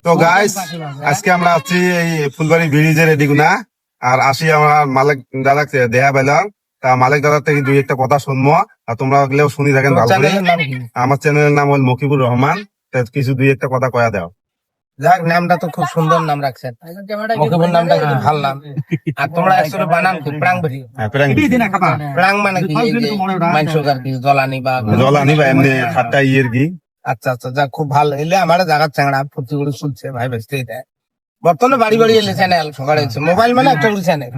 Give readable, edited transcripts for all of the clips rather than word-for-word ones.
তো গাইস আজকে আমরা আছি এই ফুলবাড়ি ব্রিজের এদিকুনা আর আসি আমরা মালিক দাদা দেখা পেলাম তা মালিক দাদার থেকে দুই একটা কথা শুনবো আর তোমরা গেলেও শুনি থাকেন ভালো করে। আমার চ্যানেলের নাম হল মকিবুর রহমান, কিছু দুই একটা কথা কয়া দাও। যাক, নামটা তো খুব সুন্দর নাম রাখছেন, মকিবুর নামটা কিন্তু ভালো নাম। আর তোমরা আসলে বানান কি প্রাং বেরি? প্রাং মানে কি? মাংসক আর কি, জলানি বা এমনি ঠাট্টা ইয়ের কি। আচ্ছা আচ্ছা, যাক খুব ভালো। এলে আমার জায়গার চাংড়া ফুর্তি করে শুনছে ভাই বেসতে দেয়। বর্তমানে বাড়ি বাড়ি এলে চ্যানেল সকালে মোবাইল মানে একটা করে চ্যানেল।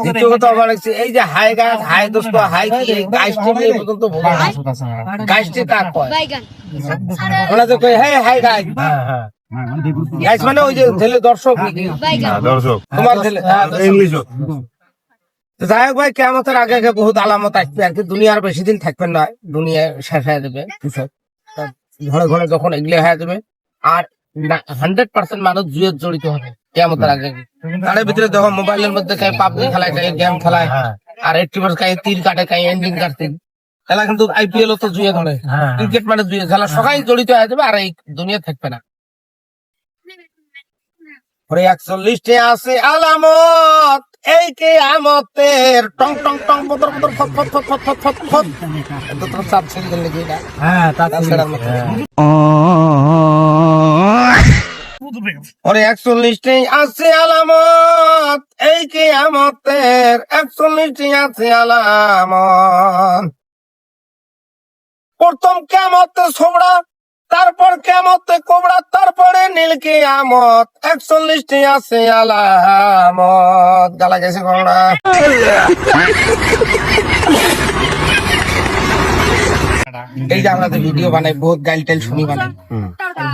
দ্বিতীয় কথা আবার এই যে হাই গাছ হাই দোস্ত হাই কি গাছটি এই পর্যন্ত গাছটি কাক কয়? ওরা তো কয় হ্যাঁ হাই গাছ। গাছ মানে ওই যে ছেলে দর্শক নাকি? দর্শক তোমার ছেলে ইংলিশ। যাই হোক ভাই, কেয়ামতের আগে আগে বহুত আলামত আসবে আর কি। দুনিয়ার বেশি দিন থাকবেন না, দুনিয়া শেষ হয়ে যাবে। ঘরে ঘরে যখন এগুলো হয়ে যাবে আর 100% মানুষ জুয়ে জড়িত হবে কেয়ামতের আগে। তার ভিতরে দেখো মোবাইলের মধ্যে কাই পাবজি খেলায়, কাই গেম খেলায়, আর 80% কাই তীর কাটে, কাই এন্ডিং কাটতে খেলা। কিন্তু IPL তো জুয়ে ধরে, ক্রিকেট মানে জুয়ে খেলা, সবাই জড়িত হয়ে যাবে আর এই দুনিয়া থাকবে না। 41 আছে আলামত এই কিয়ামতের, টং টং টং বদর বদর ফট ফট ফট ফট ফট ফট ফট। এটা তো চাপ ছেড়ে দিলে কি এটা? হ্যাঁ, তাছাড়া ওরে 41 আছে আলামত এই কিয়ামতের, 41 আছে আলামত। প্রথম কিয়ামতে ছোবড়া, তারপর কিয়ামতে কোবড়া, তারপরে নীল কিয়ামত। 41 আছে আলামত। গালা গেছে কোবড়া। এই যে আমরা ভিডিও বানাই, বহুত গাইল টাইল শুনি বানাই।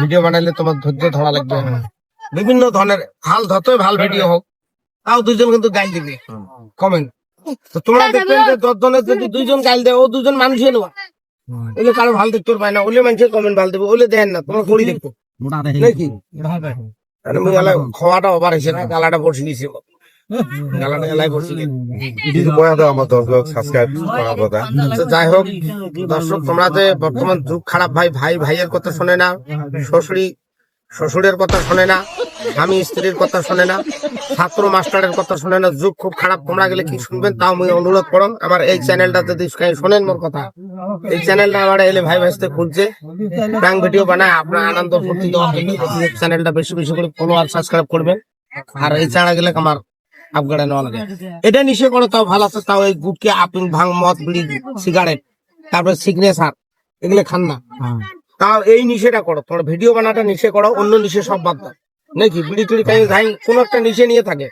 ভিডিও বানাইলে তোমার ধৈর্য ধরা লাগবে। বিভিন্ন ধরনের ভাল ধতই ভাল ভিডিও হোক, তাও দুইজন কিন্তু গাইল দিবে কমেন্ট। তো তোমরা দেখবেন যে 10 জনের যদি 2 জন গাইল দেয়, ও 2 জন মানুষই নেওয়া। ওলে কারো ভাল দেখতে পায় না, ওলে মানুষের কমেন্ট ভাল দেবে, ওলে দেন না, তোমরা করি দেখবো নাকি? খাওয়াটা ওভার হয়েছে না, গালাটা বসে গেছে, গালাটা এলাই বসে গেছে। যাই হোক দর্শক, তোমরা যে বর্তমান যুগ খারাপ, ভাই ভাই ভাইয়ের কথা শোনে না, শ্বশুরের কথা শোনে না, স্বামী স্ত্রীর কথা শোনে না, ছাত্র মাস্টারের কথা শোনে না। যুগ খুব খারাপ। তোমরা গেলে কি শুনবেন তাও আমি অনুরোধ করুন, আমার এই চ্যানেলটা যদি শোনেন মোর কথা, এই চ্যানেলটা আমার এলে ভাই ভাইতে খুঁজছে প্রাং ভিডিও বানায় আপনার আনন্দ ফুর্তি দেওয়ার জন্য। চ্যানেলটা বেশি বেশি করে ফলো আর সাবস্ক্রাইব করবেন। আর এই চ্যানেল গেলে আমার আপগাড়ে নেওয়া লাগে। এটা নিষে করো তাও ভালো আছে, তাও এই গুটকে আপিং ভাং মদ বিড়ি সিগারেট তারপরে সিগনেচার এগুলো খান না, তাও এই নিষেটা করো। তোমার ভিডিও বানাটা নিষে করো, অন্য নিষে সব বাদ দাও নাকি? বিড়ি টুড়ি খাই যাই কোন একটা নিষে নিয়ে থাকে।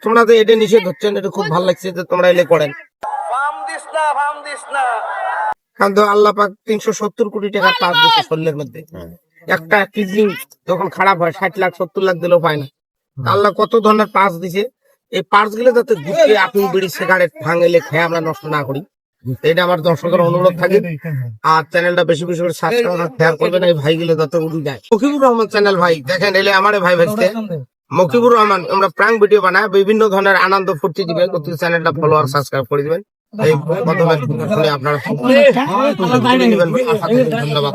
তোমরা তো এটা নিষেধ হচ্ছেন, এটা খুব ভালো লাগছে যে তোমরা এলে করেন। কারণ আল্লাহ পাক 370 কোটি টাকা পাস দিচ্ছে শরীরের মধ্যে। একটা কিডনি যখন খারাপ হয় 60 লাখ 70 লাখ দিলেও পায় না। আল্লাহ কত ধরনের পাস দিছে, এই পার্স গুলো যাতে গুটকে আপনি বিড়ি সিগারেট ভাঙেলে খেয়ে আমরা নষ্ট না করি, এটা আমার দর্শকের অনুরোধ থাকে। আর চ্যানেলটা বেশি বেশি করে সাবস্ক্রাইব শেয়ার করবেন, এই ভাই গুলো যাতে উড়ি যায়। মকিবুর রহমান চ্যানেল ভাই দেখেন, এলে আমার ভাই ভাইতে মকিবুর রহমান, আমরা প্রাং ভিডিও বানাই, বিভিন্ন ধরনের আনন্দ ফুর্তি দিবেন। চ্যানেলটা ফলো আর সাবস্ক্রাইব করে দিবেন। এই প্রথমে আপনারা ধন্যবাদ।